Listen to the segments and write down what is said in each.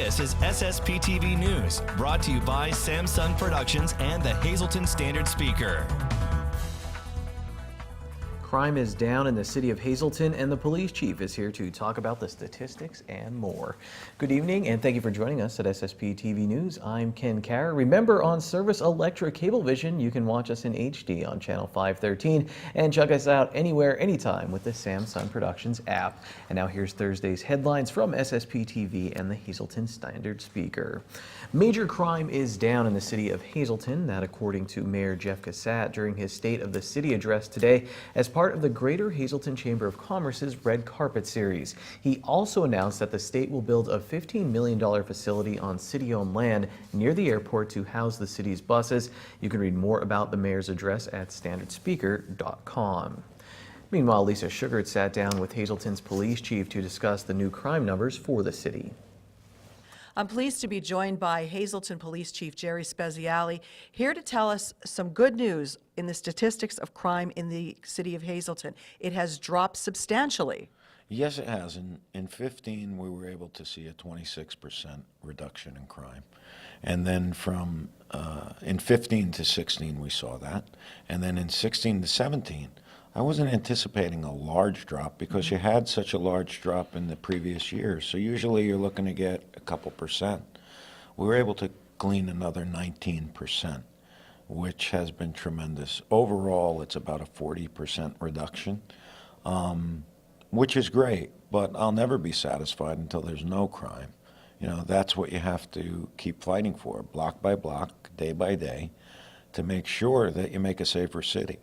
This is SSPTV News, brought to you by Samsung Productions and the Hazleton Standard Speaker. Crime is down in the city of Hazleton, and the police chief is here to talk about the statistics and more. Good evening, and thank you for joining us at SSPTV News. I'm Ken Carr. Remember, on Service Electra Cablevision, you can watch us in HD on channel 513 and check us out anywhere, anytime with the Samsung Productions app. And now here's Thursday's headlines from SSPTV and the Hazleton Standard Speaker. Major crime is down in the city of Hazleton, that according to Mayor Jeff Cassat during his State of the City address today as part of the Greater Hazleton Chamber of Commerce's Red Carpet Series. He also announced that the state will build a $15 million facility on city-owned land near the airport to house the city's buses. You can read more about the mayor's address at standardspeaker.com. Meanwhile, Lisa Sugart sat down with Hazleton's police chief to discuss the new crime numbers for the city. I'm pleased to be joined by Hazleton Police Chief Jerry Speziale, here to tell us some good news in the statistics of crime in the city of Hazleton. It has dropped substantially. Yes, it has. In 15, we were able to see a 26% reduction in crime. And then from in 15 to 16, we saw that. And then in 16 to 17, I wasn't anticipating a large drop because you had such a large drop in the previous years. So usually you're looking to get a couple percent. We were able to glean another 19%, which has been tremendous. Overall, it's about a 40% reduction, which is great, but I'll never be satisfied until there's no crime. You know, that's what you have to keep fighting for, block by block, day by day, to make sure that you make a safer city.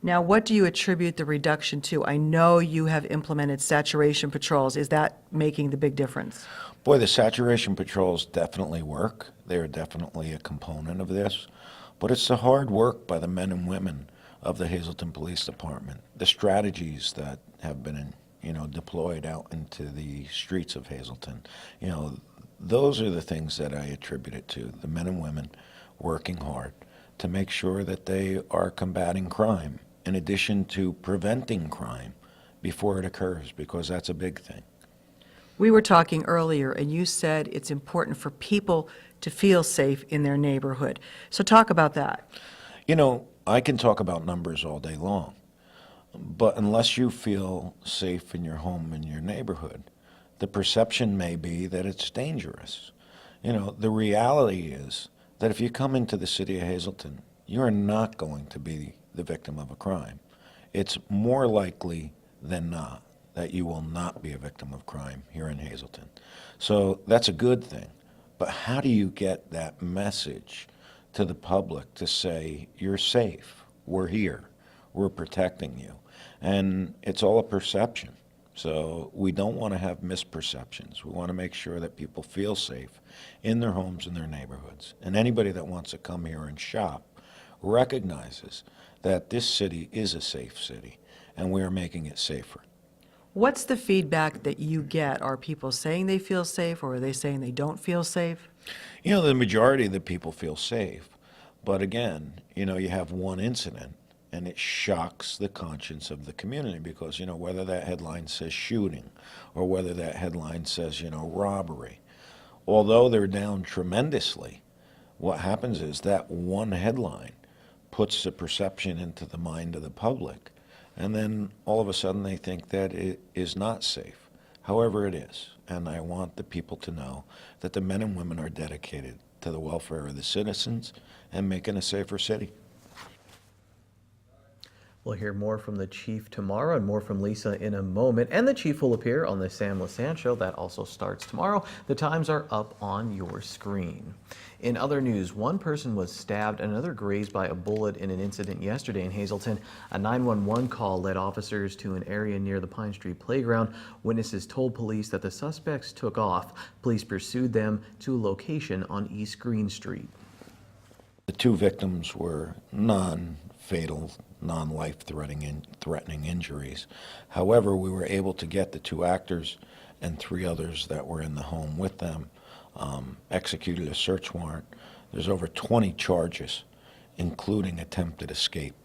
Now, what do you attribute the reduction to? I know you have implemented saturation patrols. Is that making the big difference? Boy, the saturation patrols definitely work. They're definitely a component of this. But it's the hard work by the men and women of the Hazleton Police Department, the strategies that have been, deployed out into the streets of Hazleton. Those are the things that I attribute it to, the men and women working hard to make sure that they are combating crime, in addition to preventing crime before it occurs, because that's a big thing. We were talking earlier, and you said it's important for people to feel safe in their neighborhood. So talk about that. I can talk about numbers all day long, but unless you feel safe in your home, in your neighborhood, the perception may be that it's dangerous. The reality is that if you come into the city of Hazleton, you are not going to be the victim of a crime. It's more likely than not that you will not be a victim of crime here in Hazleton. So that's a good thing. But how do you get that message to the public to say, you're safe, we're here, we're protecting you? And it's all a perception. So we don't want to have misperceptions. We want to make sure that people feel safe in their homes and their neighborhoods. And anybody that wants to come here and shop recognizes that this city is a safe city, and we are making it safer. What's the feedback that you get? Are people saying they feel safe, or are they saying they don't feel safe? The majority of the people feel safe. But again, you have one incident, and it shocks the conscience of the community because, whether that headline says shooting or whether that headline says, robbery, although they're down tremendously, what happens is that one headline puts the perception into the mind of the public, and then all of a sudden they think that it is not safe. However, it is, and I want the people to know that the men and women are dedicated to the welfare of the citizens and making a safer city. We'll hear more from the chief tomorrow and more from Lisa in a moment. And the chief will appear on the Sam Lassand Show. That also starts tomorrow. The times are up on your screen. In other news, one person was stabbed and another grazed by a bullet in an incident yesterday in Hazleton. A 911 call led officers to an area near the Pine Street Playground. Witnesses told police that the suspects took off. Police pursued them to a location on East Green Street. The two victims were non-fatal, non-life-threatening injuries. However, we were able to get the two actors and three others that were in the home with them, executed a search warrant. There's over 20 charges, including attempted escape.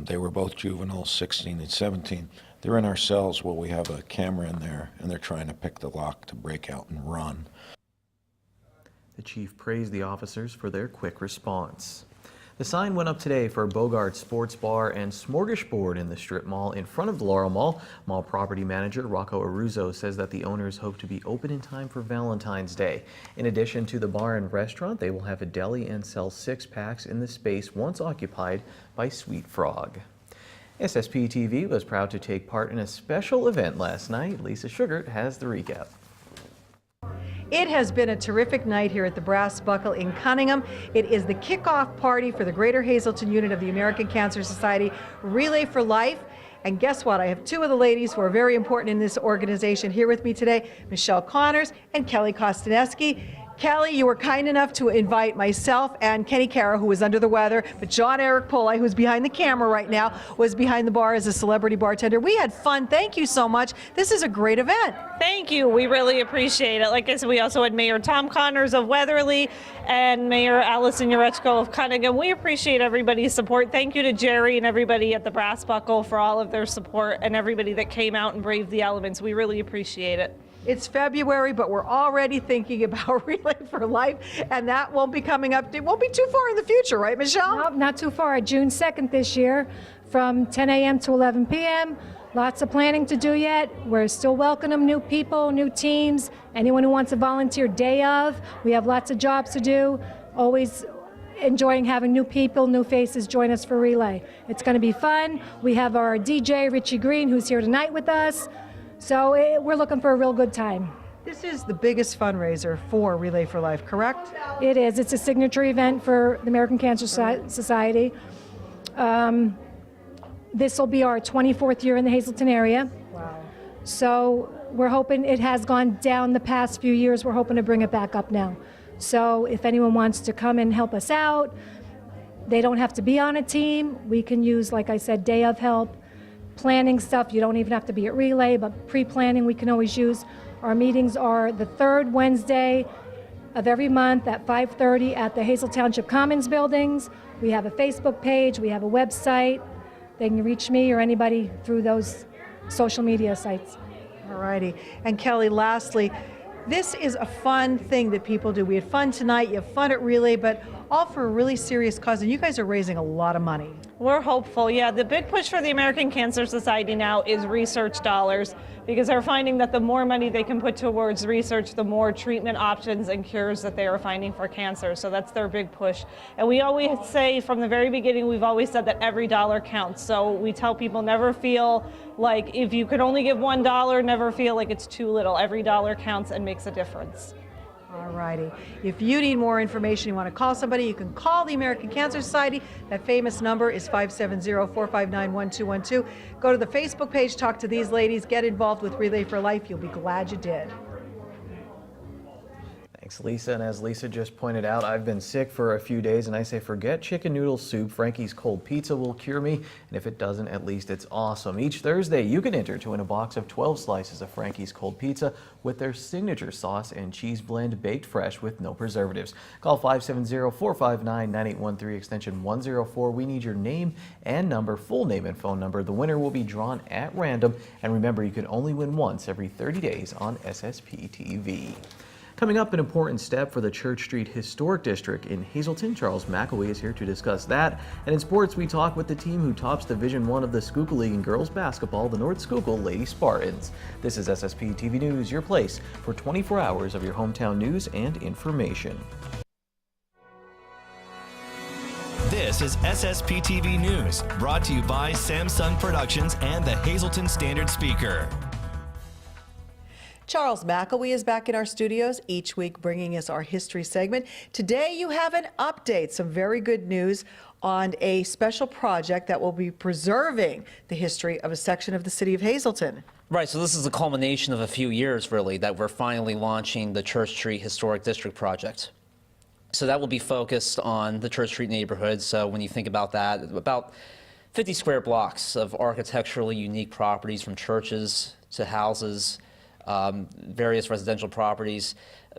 They were both juveniles, 16 and 17. They're in our cells where we have a camera in there, and they're trying to pick the lock to break out and run. The chief praised the officers for their quick response. The sign went up today for Bogart Sports Bar and Smorgasbord in the strip mall in front of the Laurel Mall. Mall property manager Rocco Aruzzo says that the owners hope to be open in time for Valentine's Day. In addition to the bar and restaurant, they will have a deli and sell six-packs in the space once occupied by Sweet Frog. SSPTV was proud to take part in a special event last night. Lisa Sugart has the recap. It has been a terrific night here at the Brass Buckle in Cunningham. It is the kickoff party for the Greater Hazleton unit of the American Cancer Society Relay for Life. And guess what? I have two of the ladies who are very important in this organization here with me today, Michelle Connors and Kelly Kostaneski. Kelly, you were kind enough to invite myself and Kenny Cara, who was under the weather, but John Eric Polai, who's behind the camera right now, was behind the bar as a celebrity bartender. We had fun. Thank you so much. This is a great event. Thank you. We really appreciate it. Like I said, we also had Mayor Tom Connors of Weatherly and Mayor Allison Urechko of Cunningham. We appreciate everybody's support. Thank you to Jerry and everybody at the Brass Buckle for all of their support and everybody that came out and braved the elements. We really appreciate it. It's February, but we're already thinking about Relay for Life, and that won't be coming up. It won't be too far in the future, right, Michelle? Nope, not too far. June 2nd this year from 10 a.m. to 11 p.m. Lots of planning to do yet. We're still welcoming new people, new teams, anyone who wants to volunteer day of. We have lots of jobs to do. Always enjoying having new people, new faces join us for Relay. It's going to be fun. We have our DJ, Richie Green, who's here tonight with us. So we're looking for a real good time. This is the biggest fundraiser for Relay for Life, correct? It is. It's a signature event for the American Cancer Society. This will be our 24th year in the Hazleton area. Wow. So we're hoping, it has gone down the past few years. We're hoping to bring it back up now. So if anyone wants to come and help us out, they don't have to be on a team. We can use, like I said, day of help. Planning stuff, you don't even have to be at Relay, but pre-planning we can always use. Our meetings are the third Wednesday of every month at 5:30 at the Hazel Township Commons buildings. We have a Facebook page, we have a website. They can reach me or anybody through those social media sites. All righty. And Kelly, lastly, this is a fun thing that people do. We had fun tonight, you have fun at Relay, but all for a really serious cause, and you guys are raising a lot of money. We're hopeful, yeah. The big push for the American Cancer Society now is research dollars, because they're finding that the more money they can put towards research, the more treatment options and cures that they are finding for cancer. So that's their big push. And we always say from the very beginning, we've always said that every dollar counts. So we tell people never feel like if you could only give $1, never feel like it's too little. Every dollar counts and makes a difference. All righty. If you need more information, you want to call somebody, you can call the American Cancer Society. That famous number is 570-459-1212. Go to the Facebook page, talk to these ladies, get involved with Relay for Life. You'll be glad you did. Thanks, Lisa. And as Lisa just pointed out, I've been sick for a few days, and I say forget chicken noodle soup. Frankie's cold pizza will cure me, and if it doesn't, at least it's awesome. Each Thursday, you can enter to win a box of 12 slices of Frankie's cold pizza with their signature sauce and cheese blend baked fresh with no preservatives. Call 570-459-9813, extension 104. We need your name and number, full name and phone number. The winner will be drawn at random, and remember, you can only win once every 30 days on SSPTV. Coming up, an important step for the Church Street Historic District in Hazleton. Charles McAway is here to discuss that. And in sports, we talk with the team who tops Division I of the Schuylkill League in girls basketball, the North Schuylkill Lady Spartans. This is SSPTV News, your place for 24 hours of your hometown news and information. This is SSPTV News, brought to you by Samsung Productions and the Hazleton Standard Speaker. Charles McAwee is back in our studios each week bringing us our history segment. Today you have an update, some very good news on a special project that will be preserving the history of a section of the city of Hazleton. Right, so this is the culmination of a few years, really, that we're finally launching the Church Street Historic District project. So that will be focused on the Church Street neighborhood. So when you think about that, about 50 square blocks of architecturally unique properties, from churches to houses, various residential properties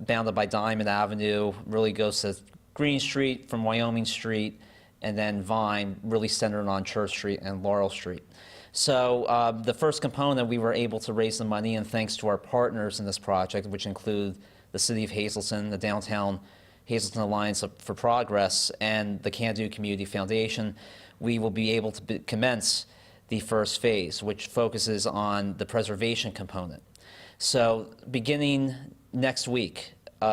bounded by Diamond Avenue, really goes to Green Street from Wyoming Street, and then Vine, really centered on Church Street and Laurel Street. So the first component, we were able to raise the money, and thanks to our partners in this project, which include the City of Hazleton, the Downtown Hazleton Alliance for Progress, and the Can Do Community Foundation, we will be able to commence the first phase, which focuses on the preservation component. So beginning next week,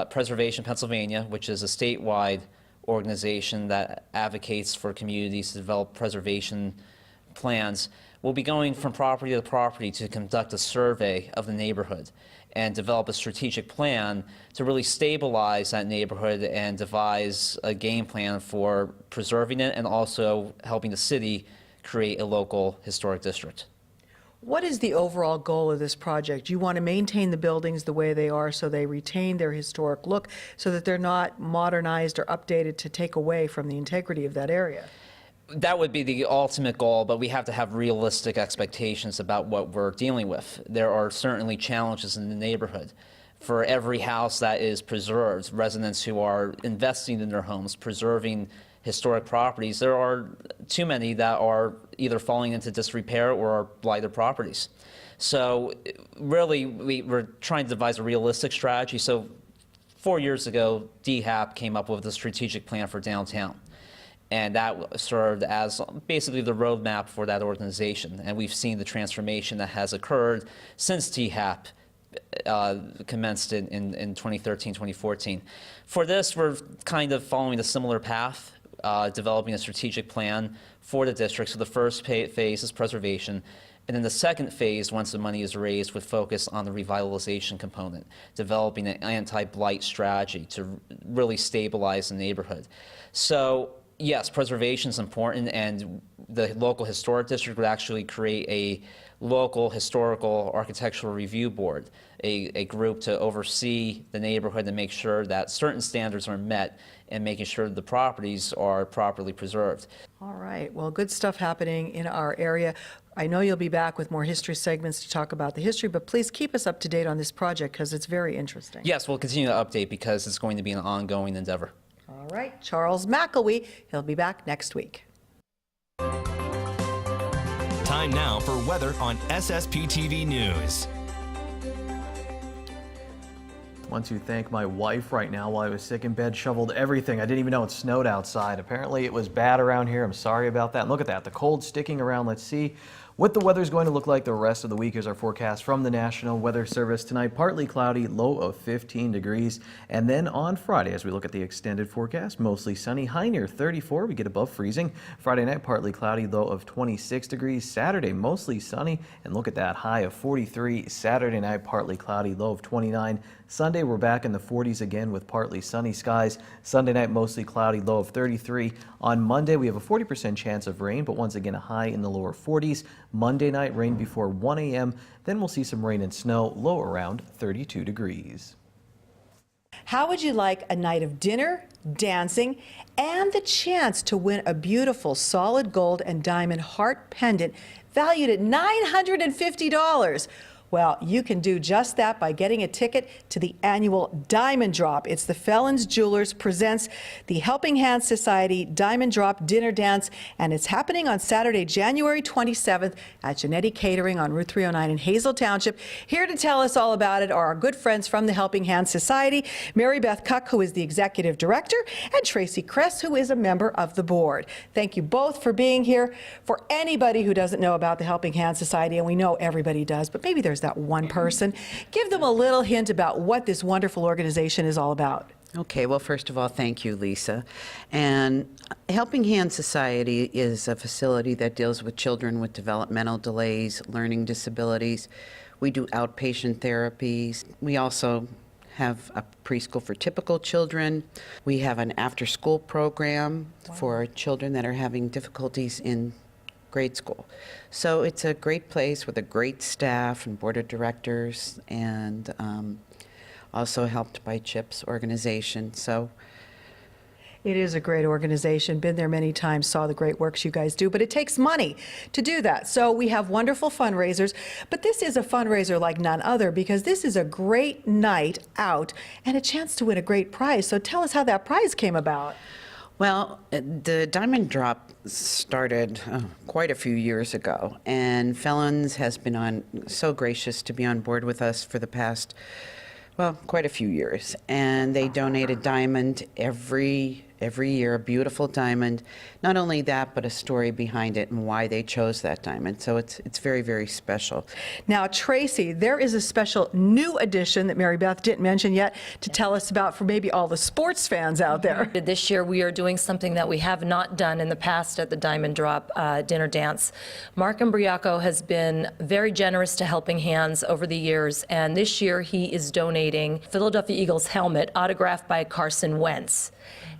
Preservation Pennsylvania, which is a statewide organization that advocates for communities to develop preservation plans, will be going from property to property to conduct a survey of the neighborhood and develop a strategic plan to really stabilize that neighborhood and devise a game plan for preserving it and also helping the city create a local historic district. What is the overall goal of this project? You want to maintain the buildings the way they are so they retain their historic look, so that they're not modernized or updated to take away from the integrity of that area? That would be the ultimate goal, but we have to have realistic expectations about what we're dealing with. There are certainly challenges in the neighborhood. For every house that is preserved, residents who are investing in their homes, preserving historic properties, there are too many that are either falling into disrepair or are blighted properties. So really, we're trying to devise a realistic strategy. So 4 years ago, DHAP came up with a strategic plan for downtown. And that served as basically the roadmap for that organization. And we've seen the transformation that has occurred since DHAP commenced in 2013, 2014. For this, we're kind of following a similar path, developing a strategic plan for the district. So the first phase is preservation. And then the second phase, once the money is raised, would focus on the revitalization component, developing an anti-blight strategy to really stabilize the neighborhood. So yes, preservation is important, and the local historic district would actually create a local historical architectural review board, a group to oversee the neighborhood and make sure that certain standards are met and making sure the properties are properly preserved. All right, well, good stuff happening in our area. I know you'll be back with more history segments to talk about the history, but please keep us up to date on this project because it's very interesting. Yes, we'll continue to update because it's going to be an ongoing endeavor. All right, Charles McElwee, he'll be back next week. Time now for weather on SSPTV News. I want to thank my wife right now. While I was sick in bed, shoveled everything. I didn't even know it snowed outside. Apparently it was bad around here. I'm sorry about that. And look at that, the cold sticking around. Let's see what the weather's going to look like the rest of the week. Is our forecast from the National Weather Service. Tonight, partly cloudy, low of 15 degrees. And then on Friday, as we look at the extended forecast, mostly sunny, high near 34. We get above freezing. Friday night, partly cloudy, low of 26 degrees. Saturday, mostly sunny, and look at that, high of 43. Saturday night, partly cloudy, low of 29. Sunday, we're back in the 40s again with partly sunny skies. Sunday night, mostly cloudy, low of 33. On Monday, we have a 40% chance of rain, but once again, a high in the lower 40s. Monday night, rain before 1 a.m. Then we'll see some rain and snow, low around 32 degrees. How would you like a night of dinner, dancing, and the chance to win a beautiful solid gold and diamond heart pendant valued at $950? Well, you can do just that by getting a ticket to the annual Diamond Drop. It's the Felons Jewelers presents the Helping Hands Society Diamond Drop Dinner Dance, and it's happening on Saturday, January 27th at Genetti Catering on Route 309 in Hazel Township. Here to tell us all about it are our good friends from the Helping Hands Society, Mary Beth Cuck, who is the Executive Director, and Tracy Kress, who is a member of the board. Thank you both for being here. For anybody who doesn't know about the Helping Hands Society, and we know everybody does, but maybe there's that one person, give them a little hint about what this wonderful organization is all about. Okay, well, first of all, thank you, Lisa. And Helping Hands Society is a facility that deals with children with developmental delays, learning disabilities. We do outpatient therapies. We also have a preschool for typical children. We have an after-school program for children that are having difficulties in grade school. So it's a great place with a great staff and board of directors, and also helped by CHIP's organization. So It is a great organization. Been there many times, saw the great works you guys do, but it takes money to do that. So we have wonderful fundraisers, but this is a fundraiser like none other because this is a great night out and a chance to win a great prize. So tell us how that prize came about. Well, the Diamond Drop started quite a few years ago, and Felons has been so gracious to be on board with us for the past, well, quite a few years. And they donate a diamond every year, a beautiful diamond. Not only that, but a story behind it and why they chose that diamond. So it's very, very special. Now, Tracy, there is a special new edition that Mary Beth didn't mention yet to tell us about for maybe all the sports fans out there. This year we are doing something that we have not done in the past at the Diamond Drop dinner dance. Mark Imbriaco has been very generous to Helping Hands over the years, and this year he is donating Philadelphia Eagles helmet autographed by Carson Wentz.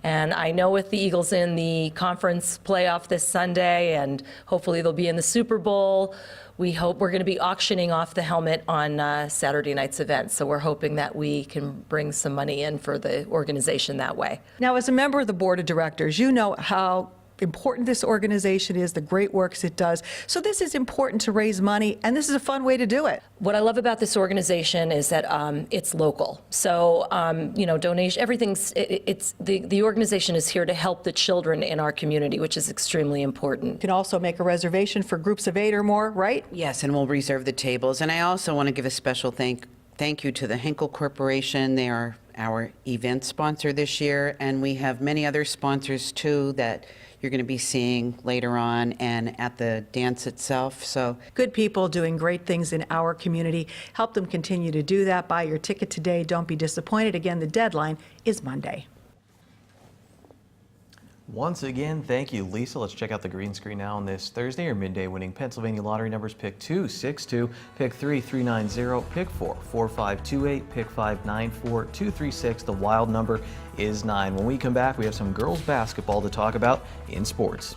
And I know with the Eagles in the conference playoff this Sunday, and hopefully they'll be in the Super Bowl, we hope we're going to be auctioning off the helmet on Saturday night's event. So we're hoping that we can bring some money in for the organization that way. Now, as a member of the board of directors, you know how important this organization is, the great works it does. So this is important to raise money, and this is a fun way to do it. What I love about this organization is that it's local. So, you know, donation, everything's, the organization is here to help the children in our community, which is extremely important. You can also make a reservation for groups of 8 or more, right? Yes, and we'll reserve the tables. And I also want to give a special thank you to the Henkel Corporation. They are our event sponsor this year, and we have many other sponsors too that you're going to be seeing later on and at the dance itself. So good people doing great things in our community. Help them continue to do that. Buy your ticket today. Don't be disappointed. Again, the deadline is Monday. Once again, thank you, Lisa. Let's check out the green screen now on this Thursday. Your midday winning Pennsylvania lottery numbers: pick 2, 6-2, pick 3, 390, pick 4, 4528, pick 5, 94, 236. The wild number is 9. When we come back, we have some girls basketball to talk about in sports.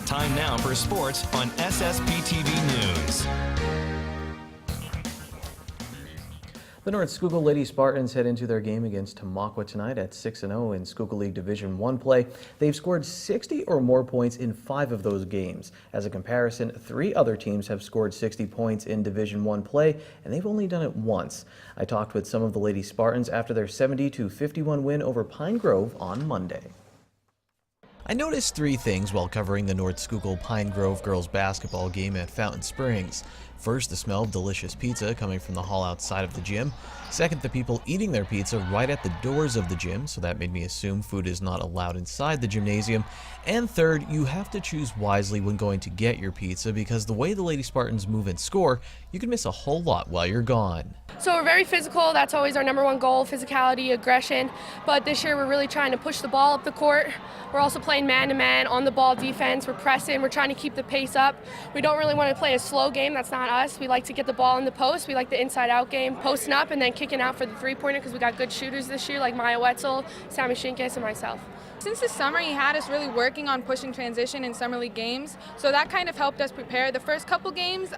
Time now for sports on SSPTV News. The North Schuylkill Lady Spartans head into their game against Tamaqua tonight at 6-0 in Schuylkill League Division I play. They've scored 60 or more points in 5 of those games. As a comparison, 3 other teams have scored 60 points in Division I play, and they've only done it once. I talked with some of the Lady Spartans after their 70-51 win over Pine Grove on Monday. I noticed 3 things while covering the North Schuylkill Pine Grove girls basketball game at Fountain Springs. First, the smell of delicious pizza coming from the hall outside of the gym. Second, the people eating their pizza right at the doors of the gym, so that made me assume food is not allowed inside the gymnasium. And third, you have to choose wisely when going to get your pizza, because the way the Lady Spartans move and score, you can miss a whole lot while you're gone. So we're very physical. That's always our number 1 goal: physicality, aggression. But this year we're really trying to push the ball up the court. We're also playing man-to-man, on-the-ball defense. We're pressing. We're trying to keep the pace up. We don't really want to play a slow game. That's not us. We like to get the ball in the post. We like the inside-out game, posting up and then kicking out for the three-pointer, because we got good shooters this year like Maya Wetzel, Sammy Shinkis, and myself. Since the summer, he had us really working on pushing transition in summer league games, so that kind of helped us prepare. The first couple games,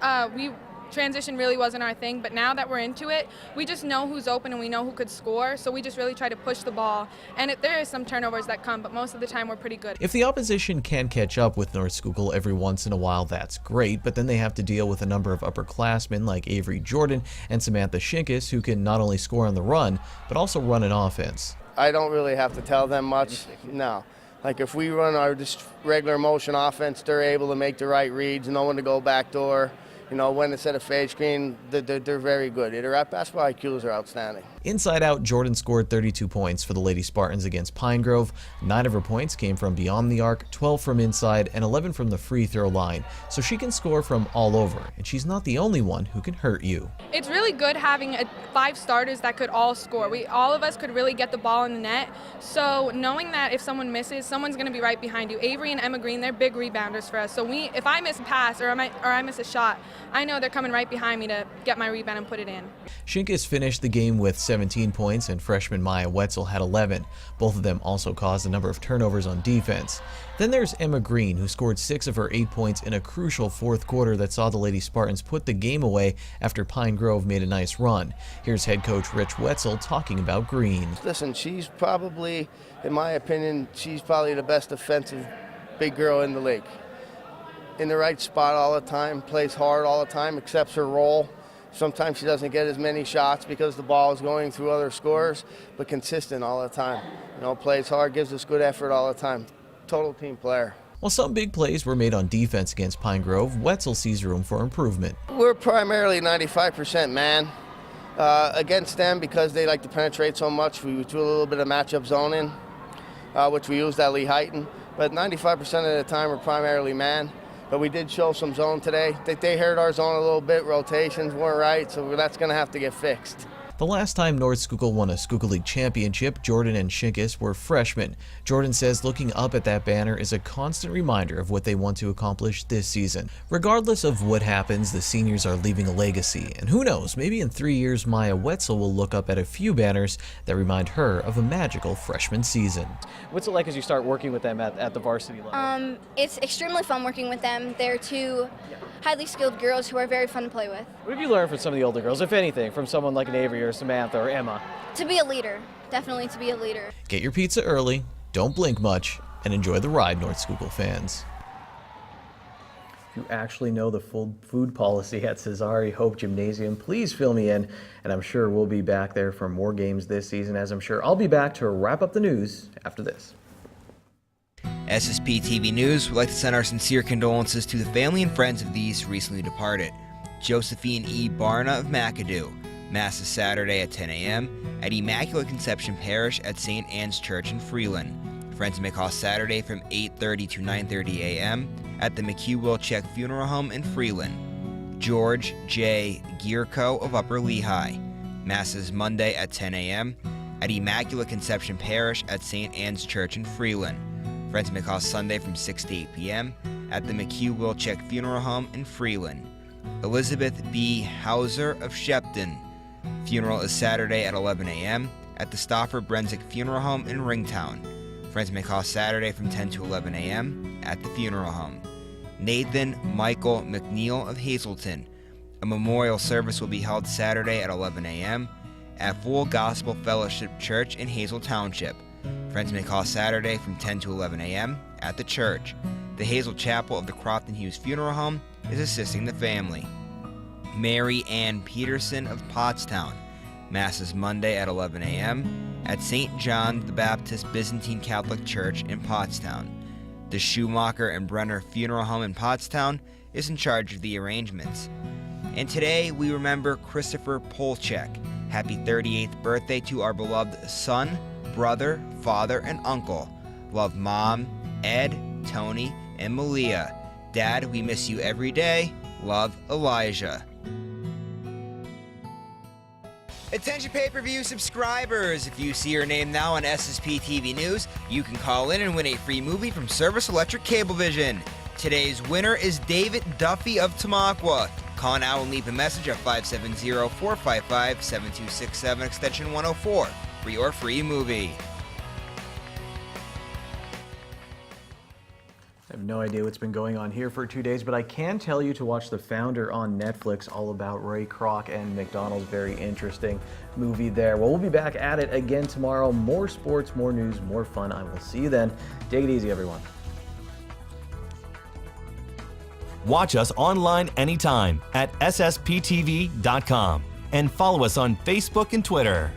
transition really wasn't our thing, but now that we're into it, we just know who's open and we know who could score, so we just really try to push the ball. And there is some turnovers that come, but most of the time we're pretty good. If the opposition can catch up with North Schuylkill every once in a while, that's great, but then they have to deal with a number of upperclassmen like Avery Jordan and Samantha Shinkis, who can not only score on the run, but also run an offense. I don't really have to tell them much, no. Like if we run our just regular motion offense, they're able to make the right reads, know when to go backdoor. You know, when it's at a fade screen, they're very good. Their basketball IQs are outstanding. Inside out, Jordan scored 32 points for the Lady Spartans against Pine Grove. 9 of her points came from beyond the arc, 12 from inside, and 11 from the free throw line. So she can score from all over, and she's not the only one who can hurt you. It's really good having 5 starters that could all score. All of us could really get the ball in the net. So knowing that if someone misses, someone's going to be right behind you. Avery and Emma Green, they're big rebounders for us. So if I miss a pass or I miss a shot, I know they're coming right behind me to get my rebound and put it in. Shinkis finished the game with 17 points, and freshman Maya Wetzel had 11. Both of them also caused a number of turnovers on defense. Then there's Emma Green, who scored 6 of her 8 points in a crucial fourth quarter that saw the Lady Spartans put the game away after Pine Grove made a nice run. Here's head coach Rich Wetzel talking about Green. Listen, she's probably, in my opinion, she's probably the best defensive big girl in the league. In the right spot all the time, plays hard all the time, accepts her role, Sometimes she doesn't get as many shots because the ball is going through other scorers, but consistent all the time. Plays hard, gives us good effort all the time. Total team player. While some big plays were made on defense against Pine Grove, Wetzel sees room for improvement. We're primarily 95% man. Against them, because they like to penetrate so much, we do a little bit of matchup zoning, which we used at Lee Heighton. But 95% of the time, we're primarily man. But we did show some zone today. They hurt our zone a little bit. Rotations weren't right, so that's going to have to get fixed. The last time North Schuylkill won a Schuylkill League championship, Jordan and Shinkus were freshmen. Jordan says looking up at that banner is a constant reminder of what they want to accomplish this season. Regardless of what happens, the seniors are leaving a legacy. And who knows, maybe in 3 years, Maya Wetzel will look up at a few banners that remind her of a magical freshman season. What's it like as you start working with them at the varsity level? It's extremely fun working with them. They're two highly skilled girls who are very fun to play with. What have you learned from some of the older girls, if anything, from someone like an Avery or Samantha or Emma? To be a leader, definitely to be a leader. Get your pizza early, don't blink much, and enjoy the ride, North Schuylkill fans. If you actually know the full food policy at Cesare Hope Gymnasium, please fill me in, and I'm sure we'll be back there for more games this season, as I'm sure I'll be back to wrap up the news after this. SSPTV News would like to send our sincere condolences to the family and friends of these recently departed. Josephine E. Barna of McAdoo. Mass is Saturday at 10 a.m. at Immaculate Conception Parish at St. Anne's Church in Freeland. Friends may call Saturday from 8:30 to 9:30 a.m. at the McHugh Wilczek Funeral Home in Freeland. George J. Gierko of Upper Lehigh. Mass is Monday at 10 a.m. at Immaculate Conception Parish at St. Anne's Church in Freeland. Friends may call Sunday from 6 to 8 p.m. at the McHugh Wilczek Funeral Home in Freeland. Elizabeth B. Hauser of Shepton. Funeral is Saturday at 11 a.m. at the Stauffer Brensick Funeral Home in Ringtown. Friends may call Saturday from 10 to 11 a.m. at the funeral home. Nathan Michael McNeil of Hazleton. A memorial service will be held Saturday at 11 a.m. at Full Gospel Fellowship Church in Hazel Township. Friends may call Saturday from 10 to 11 a.m. at the church. The Hazel Chapel of the Crofton Hughes Funeral Home is assisting the family. Mary Ann Peterson of Pottstown. Mass is Monday at 11 a.m. at St. John the Baptist Byzantine Catholic Church in Pottstown. The Schumacher and Brenner Funeral Home in Pottstown is in charge of the arrangements. And today we remember Christopher Polchek. Happy 38th birthday to our beloved son, brother, father, and uncle. Love Mom, Ed, Tony, and Malia. Dad, we miss you every day. Love, Elijah. Attention pay-per-view subscribers! If you see your name now on SSPTV News, you can call in and win a free movie from Service Electric Cablevision. Today's winner is David Duffy of Tamaqua. Call now and leave a message at 570-455-7267 extension 104 for your free movie. I have no idea what's been going on here for 2 days, but I can tell you to watch The Founder on Netflix, all about Ray Kroc and McDonald's. Very interesting movie there. Well, we'll be back at it again tomorrow. More sports, more news, more fun. I will see you then. Take it easy, everyone. Watch us online anytime at ssptv.com and follow us on Facebook and Twitter.